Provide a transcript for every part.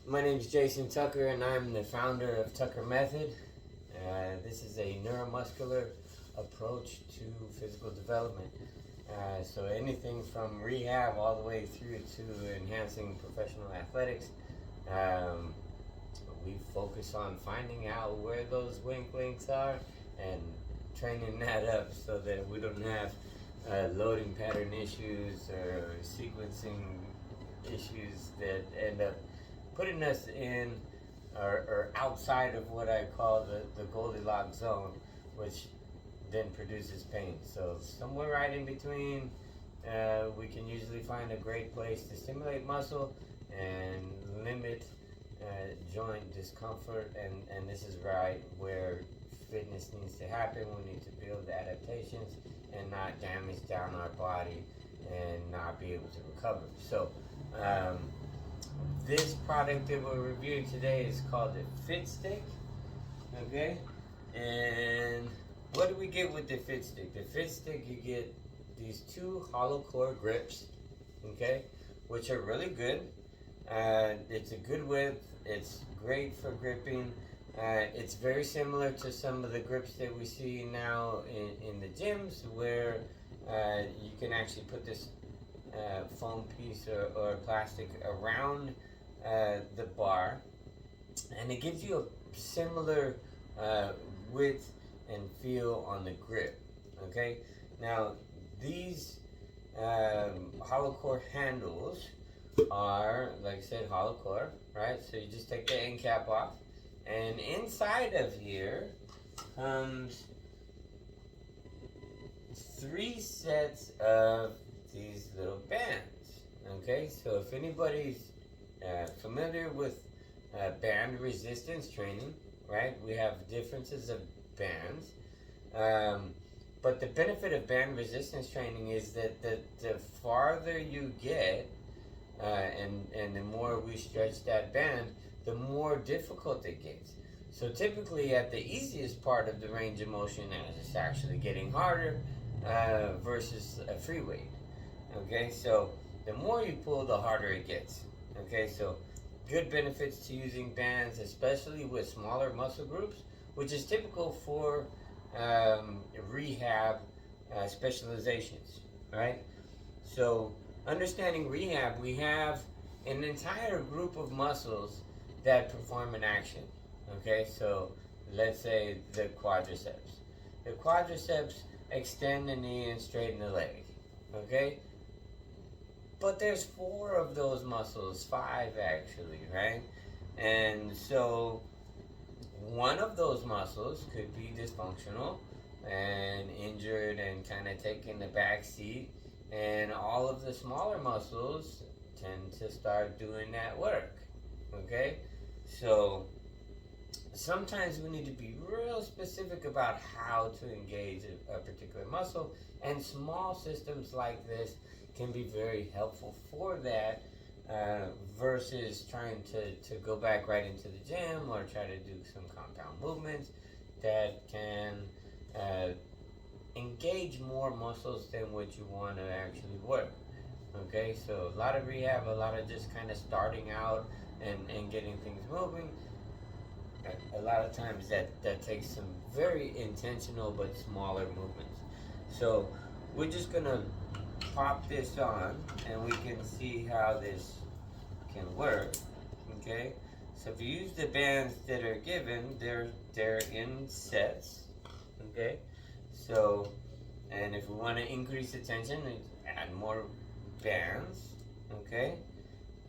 My name is Jason Tucker, and I'm the founder of Tucker Method. This is a neuromuscular approach to physical development. So anything from rehab all the way through to enhancing professional athletics. Um, we focus on finding out where those weak links are and training that up so that we don't have loading pattern issues or sequencing issues that end up putting us in or outside of what I call the Goldilocks zone, which then produces pain. So somewhere right in between, we can usually find a great place to stimulate muscle and limit joint discomfort, and this is right where fitness needs to happen. We need to build adaptations and not damage down our body and not be able to recover. So this product that we're reviewing today is called the phit stick. Okay, and what do we get with the phit stick? The phit stick, you get these two hollow core grips, okay, which are really good. It's a good width. It's great for gripping. It's very similar to some of the grips that we see now in the gyms, where you can actually put this foam piece or plastic around the bar, and it gives you a similar width and feel on the grip. Okay, now these hollow core handles are, like I said, hollow core, right? So you just take the end cap off, and inside of here comes 3 sets of these little bands. Okay, so if anybody's familiar with band resistance training, right? We have differences of bands. But the benefit of band resistance training is that the farther you get, and the more we stretch that band, the more difficult it gets. So typically at the easiest part of the range of motion, it's actually getting harder versus a free weight. Okay, so the more you pull, the harder it gets. Okay, so good benefits to using bands, especially with smaller muscle groups, which is typical for rehab specializations, right? So understanding rehab, we have an entire group of muscles that perform an action. Okay, so let's say the quadriceps. The quadriceps extend the knee and straighten the leg. Okay, but there's 4 of those muscles, 5 actually, right? And so one of those muscles could be dysfunctional and injured and kind of taking the back seat, and all of the smaller muscles tend to start doing that work. Okay, so sometimes we need to be real specific about how to engage a particular muscle, and small systems like this can be very helpful for that, versus trying to go back right into the gym or try to do some compound movements that can engage more muscles than what you want to actually work. Okay, so a lot of rehab, a lot of just kind of starting out and getting things moving. A lot of times that takes some very intentional but smaller movements. So we're just gonna pop this on and we can see how this can work. Okay, so if you use the bands that are given, they're in sets. Okay, so, and if we want to increase the tension, add more bands. Okay,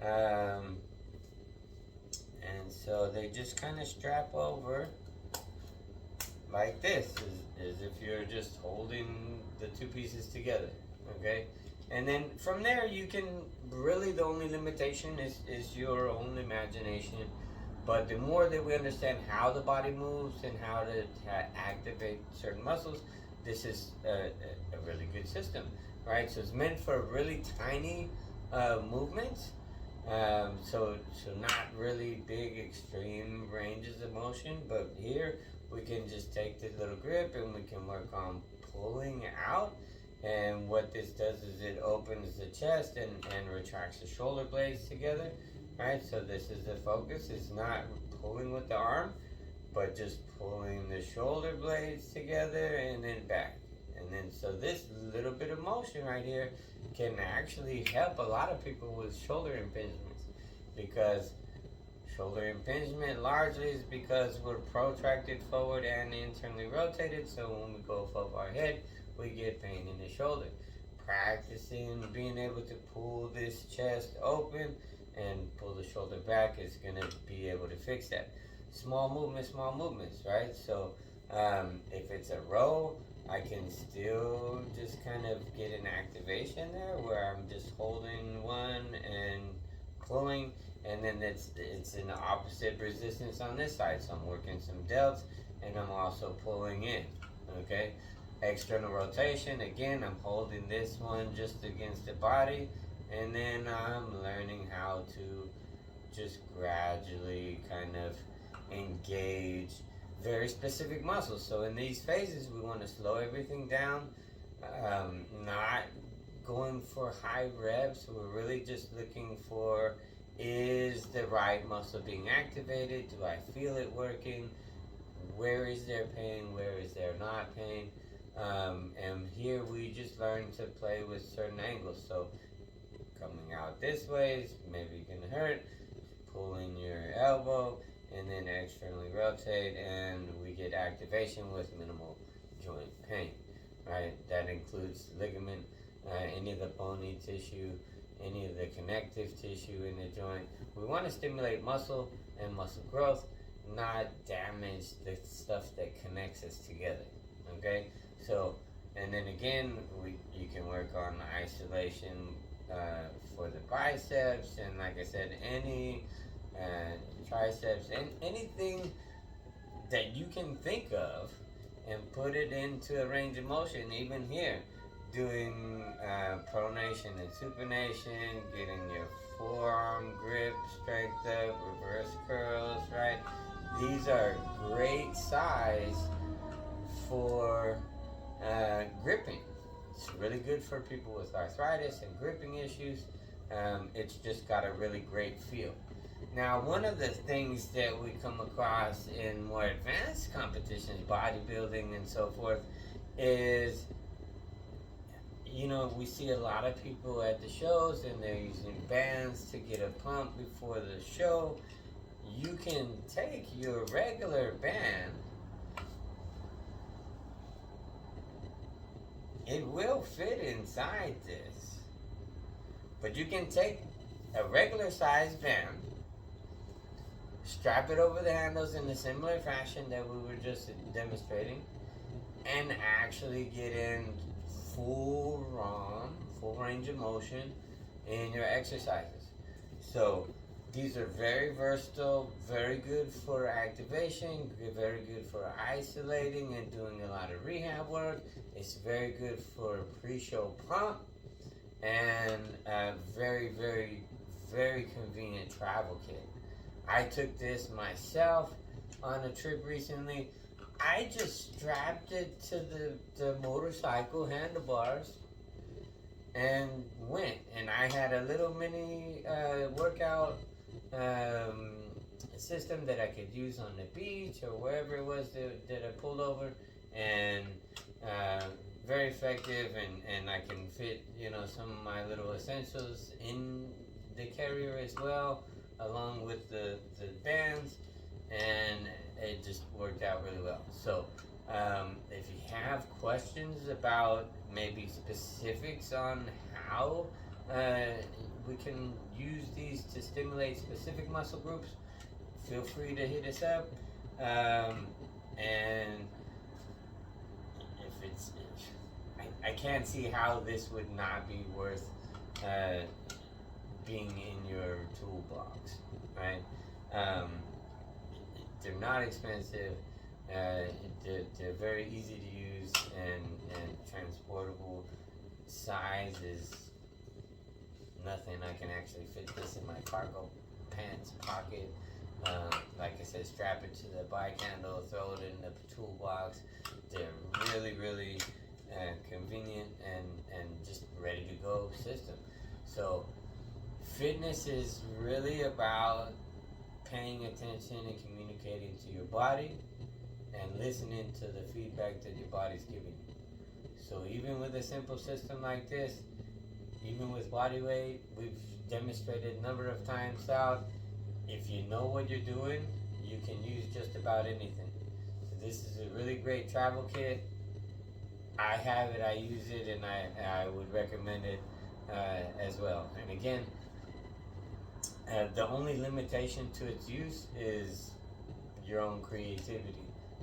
and so they just kind of strap over like this, as if you're just holding the 2 pieces together. Okay, and then from there you can really, the only limitation is your own imagination. But the more that we understand how the body moves and how to activate certain muscles, this is a really good system, right? So it's meant for really tiny movements, so not really big extreme ranges of motion. But here we can just take this little grip and we can work on pulling out. And what this does is it opens the chest and retracts the shoulder blades together, right? So this is the focus. It's not pulling with the arm, but just pulling the shoulder blades together and then back. And then so this little bit of motion right here can actually help a lot of people with shoulder impingements, because shoulder impingement largely is because we're protracted forward and internally rotated. So when we go above our head, we get pain in the shoulder. Practicing being able to pull this chest open and pull the shoulder back is going to be able to fix that. Small movements, right? So if it's a row, I can still just kind of get an activation there where I'm just holding one and pulling, and then it's an opposite resistance on this side. So I'm working some delts and I'm also pulling in. Okay, external rotation, again, I'm holding this one just against the body, and then I'm learning how to just gradually kind of engage very specific muscles. So in these phases, we want to slow everything down, not going for high reps. We're really just looking for, is the right muscle being activated? Do I feel it working? Where is there pain? Where is there not pain? And here we just learn to play with certain angles. So coming out this way is maybe going to hurt. Pulling your elbow and then externally rotate, and we get activation with minimal joint pain, right? That includes ligament, any of the bony tissue, any of the connective tissue in the joint. We want to stimulate muscle and muscle growth, not damage the stuff that connects us together, okay? So, and then again, you can work on isolation for the biceps, and like I said, any triceps, and anything that you can think of, and put it into a range of motion. Even here, doing pronation and supination, getting your forearm grip strength up, reverse curls, right? These are great size for gripping. It's really good for people with arthritis and gripping issues. It's just got a really great feel. Now, one of the things that we come across in more advanced competitions, bodybuilding and so forth, is, we see a lot of people at the shows and they're using bands to get a pump before the show. You can take your regular band, it will fit inside this, but you can take a regular size band, strap it over the handles in a similar fashion that we were just demonstrating, and actually get in full range of motion in your exercises. So these are very versatile, very good for activation, very good for isolating and doing a lot of rehab work. It's very good for pre-show pump, and a very, very, very convenient travel kit. I took this myself on a trip recently. I just strapped it to the motorcycle handlebars and went. And I had a little mini workout system that I could use on the beach or wherever it was that I pulled over. And very effective, and I can fit, some of my little essentials in the carrier as well, along with the bands, and it just worked out really well. So if you have questions about maybe specifics on how we can use these to stimulate specific muscle groups, feel free to hit us up. And if I can't see how this would not be worth being in your toolbox, right? They're not expensive. They're very easy to use and transportable. Size is nothing. I can actually fit this in my cargo pants pocket. Like I said, strap it to the bike handle, throw it in the toolbox. They're really, really convenient and just ready to go system. So Fitness is really about paying attention and communicating to your body and listening to the feedback that your body's giving you. So even with a simple system like this, even with body weight, we've demonstrated a number of times out. If you know what you're doing, you can use just about anything. So this is a really great travel kit. I have it, I use it, and I would recommend it as well. And again, the only limitation to its use is your own creativity.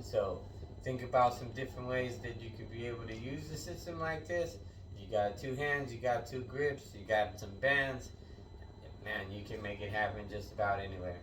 So think about some different ways that you could be able to use a system like this. You got two hands, you got two grips, you got some bands. Man, you can make it happen just about anywhere.